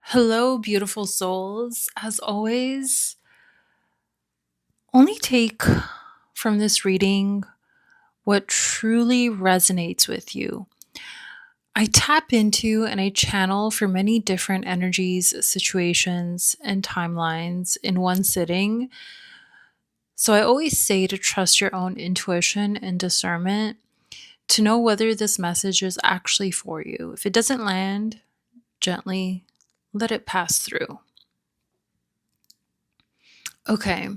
Hello, beautiful souls. As always, only take from this reading what truly resonates with you. I tap into and I channel for many different energies, situations, and timelines in one sitting. So I always say to trust your own intuition and discernment to know whether this message is actually for you. If it doesn't land, gently let it pass through. Okay.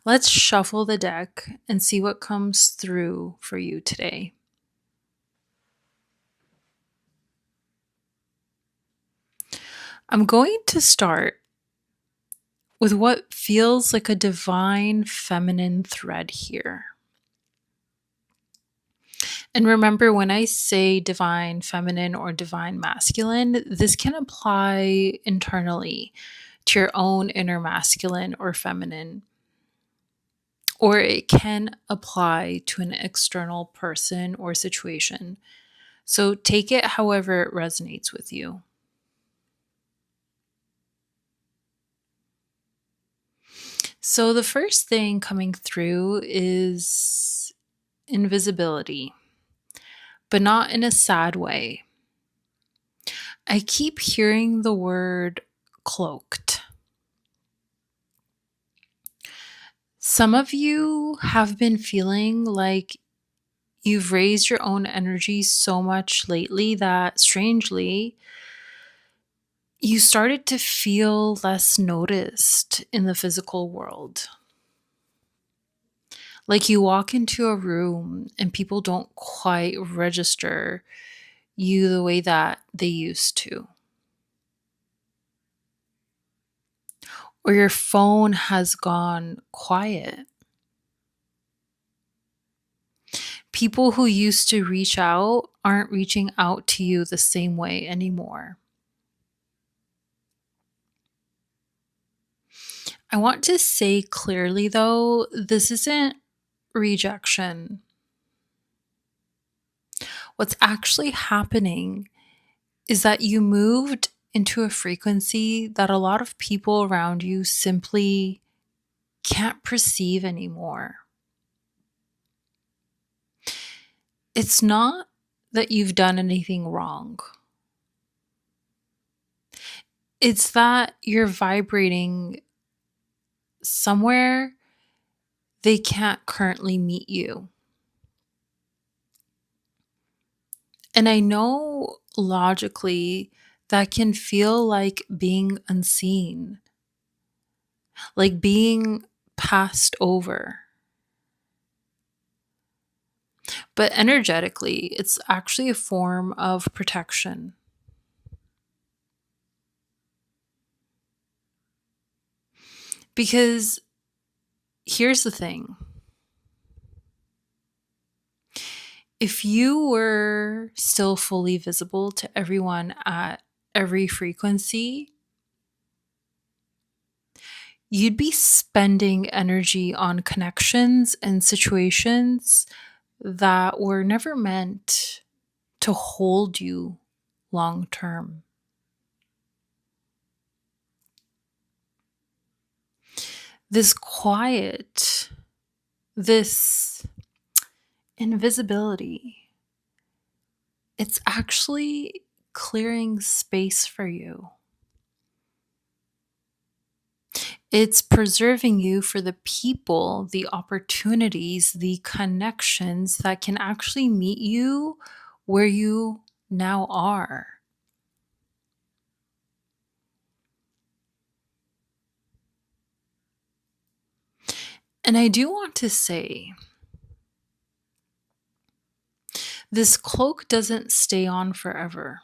Let's shuffle the deck and see what comes through for you today. I'm going to start with what feels like a divine feminine thread here. And remember, when I say divine feminine or divine masculine, this can apply internally to your own inner masculine or feminine, or it can apply to an external person or situation. So take it however it resonates with you. So the first thing coming through is invisibility, but not in a sad way. I keep hearing the word cloaked. Some of you have been feeling like you've raised your own energy so much lately that strangely, you started to feel less noticed in the physical world. Like you walk into a room and people don't quite register you the way that they used to. Or your phone has gone quiet. People who used to reach out aren't reaching out to you the same way anymore. I want to say clearly though, this isn't rejection. What's actually happening is that you moved into a frequency that a lot of people around you simply can't perceive anymore. It's not that you've done anything wrong. It's that you're vibrating somewhere they can't currently meet you. And I know logically that can feel like being unseen, like being passed over. But energetically, it's actually a form of protection. Because here's the thing, if you were still fully visible to everyone at every frequency, you'd be spending energy on connections and situations that were never meant to hold you long term. This quiet, this invisibility, it's actually clearing space for you. It's preserving you for the people, the opportunities, the connections that can actually meet you where you now are. And I do want to say, this cloak doesn't stay on forever.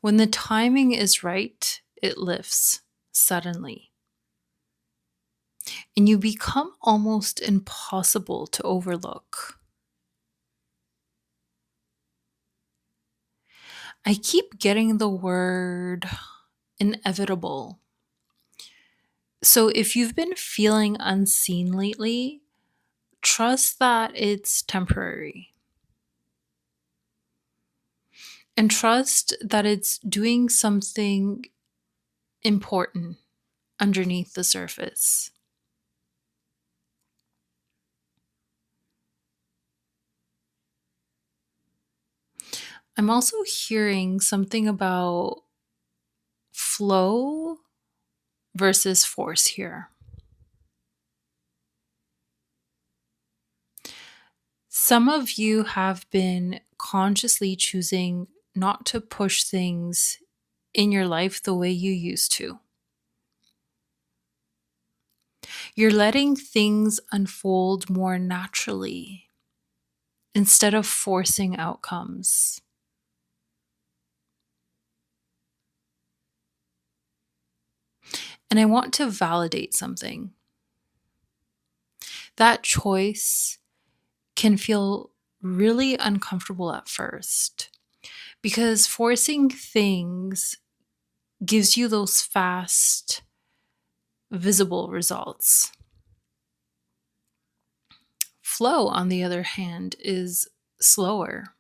When the timing is right, it lifts suddenly. And you become almost impossible to overlook. I keep getting the word inevitable. So if you've been feeling unseen lately, trust that it's temporary. and trust that it's doing something important underneath the surface. I'm also hearing something about flow versus force here. Some of you have been consciously choosing not to push things in your life the way you used to. You're letting things unfold more naturally instead of forcing outcomes. And I want to validate something. That choice can feel really uncomfortable at first because forcing things gives you those fast, visible results. Flow, on the other hand, is slower.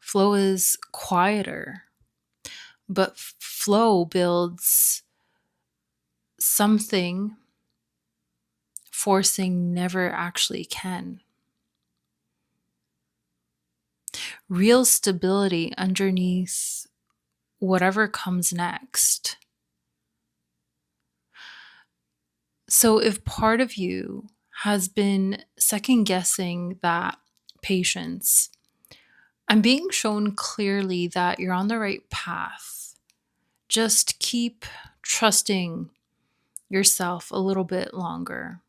Flow is quieter, but flow builds something forcing never actually can. Real stability underneath whatever comes next. So, if part of you has been second guessing that patience, I'm being shown clearly that you're on the right path. Just keep trusting yourself a little bit longer.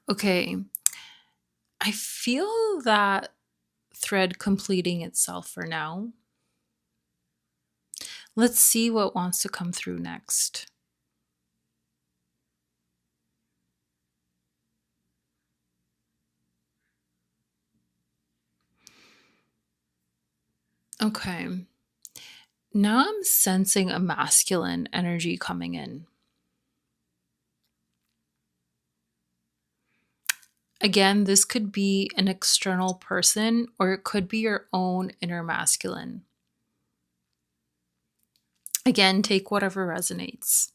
Okay, I feel that thread completing itself for now. Let's see what wants to come through next. Okay, now I'm sensing a masculine energy coming in. Again, this could be an external person or it could be your own inner masculine. Again, take whatever resonates.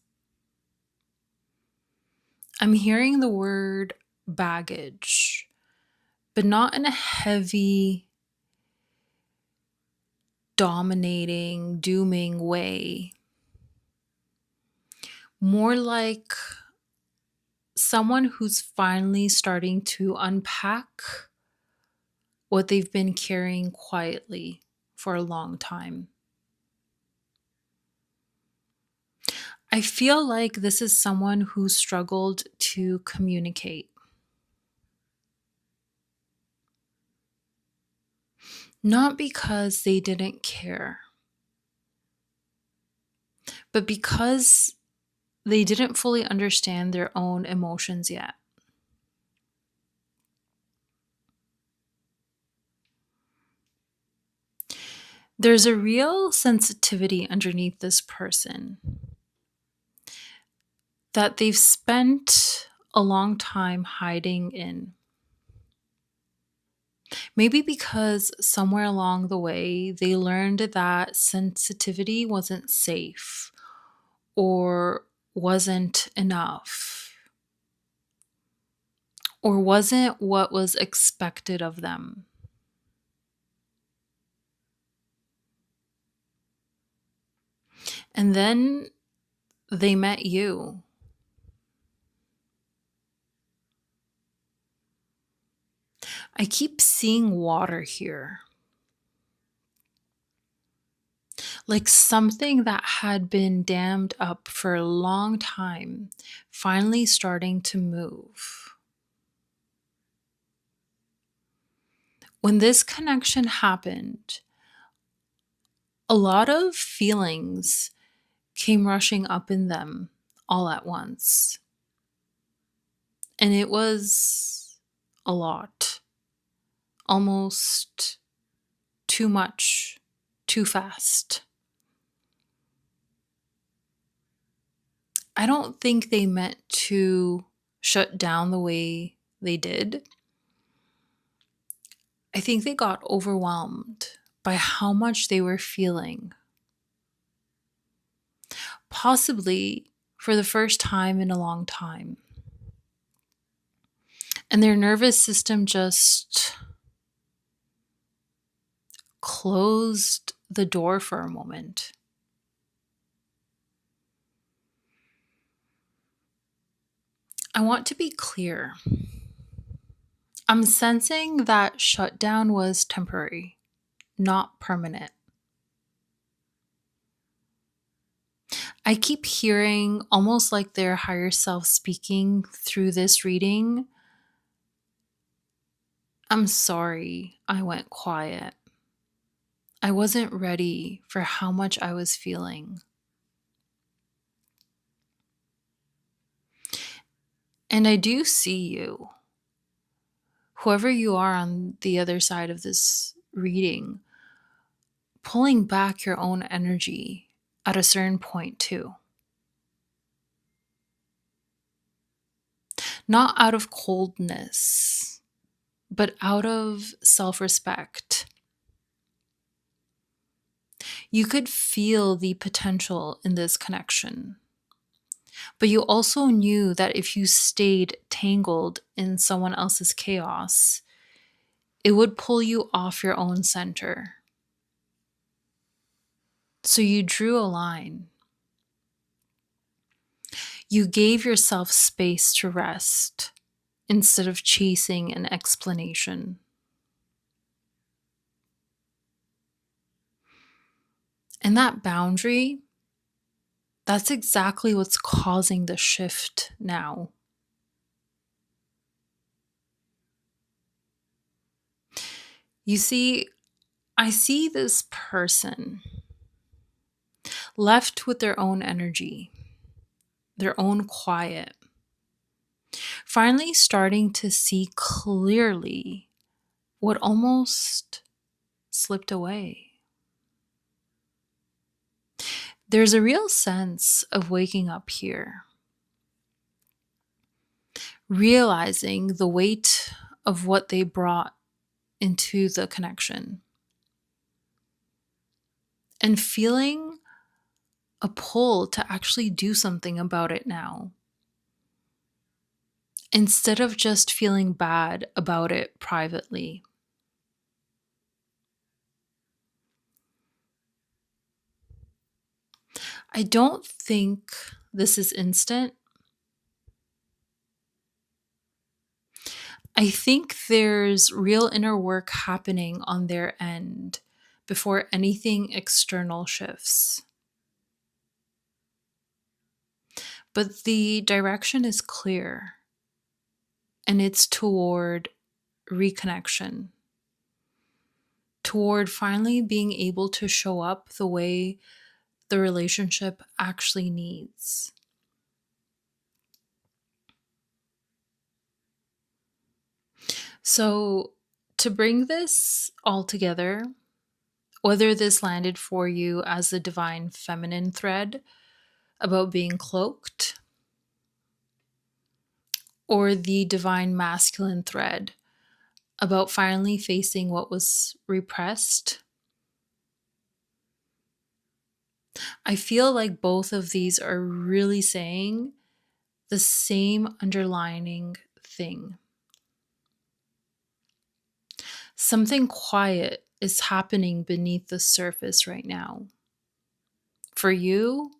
I'm hearing the word baggage, but not in a heavy, dominating, dooming way. More like someone who's finally starting to unpack what they've been carrying quietly for a long time. I feel like this is someone who struggled to communicate. Not because they didn't care, but because they didn't fully understand their own emotions yet. There's a real sensitivity underneath this person that they've spent a long time hiding in. Maybe because somewhere along the way they learned that sensitivity wasn't safe or wasn't enough or wasn't what was expected of them. And then they met you. I keep seeing water here. Like something that had been dammed up for a long time, finally starting to move. When this connection happened, a lot of feelings came rushing up in them all at once. And it was a lot, almost too much, too fast. I don't think they meant to shut down the way they did. I think they got overwhelmed by how much they were feeling, possibly for the first time in a long time. And their nervous system just closed the door for a moment. I want to be clear. I'm sensing that shutdown was temporary, not permanent. I keep hearing almost like their higher self speaking through this reading. I'm sorry I went quiet. I wasn't ready for how much I was feeling. And I do see you, whoever you are on the other side of this reading, pulling back your own energy at a certain point too. Not out of coldness, but out of self respect. You could feel the potential in this connection, but you also knew that if you stayed tangled in someone else's chaos, it would pull you off your own center. So you drew a line. You gave yourself space to rest instead of chasing an explanation. And that boundary, that's exactly what's causing the shift now. You see, I see this person left with their own energy, their own quiet, finally starting to see clearly what almost slipped away. There's a real sense of waking up here, realizing the weight of what they brought into the connection, and feeling a pull to actually do something about it now, instead of just feeling bad about it privately. I don't think this is instant. I think there's real inner work happening on their end before anything external shifts. But the direction is clear, and it's toward reconnection, toward finally being able to show up the way the relationship actually needs. So, to bring this all together, whether this landed for you as the divine feminine thread about being cloaked, or the divine masculine thread about finally facing what was repressed, I feel like both of these are really saying the same underlining thing. Something quiet is happening beneath the surface right now. For you,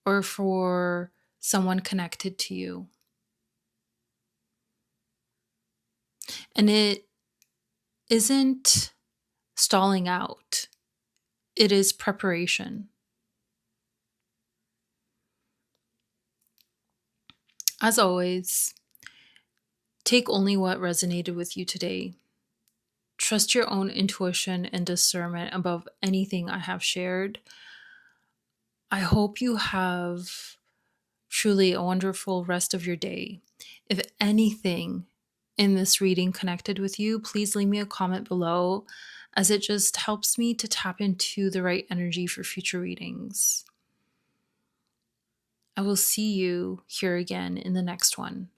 or for someone connected to you. And it isn't stalling out, it is preparation. As always, take only what resonated with you today. Trust your own intuition and discernment above anything I have shared. I hope you have truly a wonderful rest of your day. If anything in this reading connected with you, please leave me a comment below, as it just helps me to tap into the right energy for future readings. I will see you here again in the next one.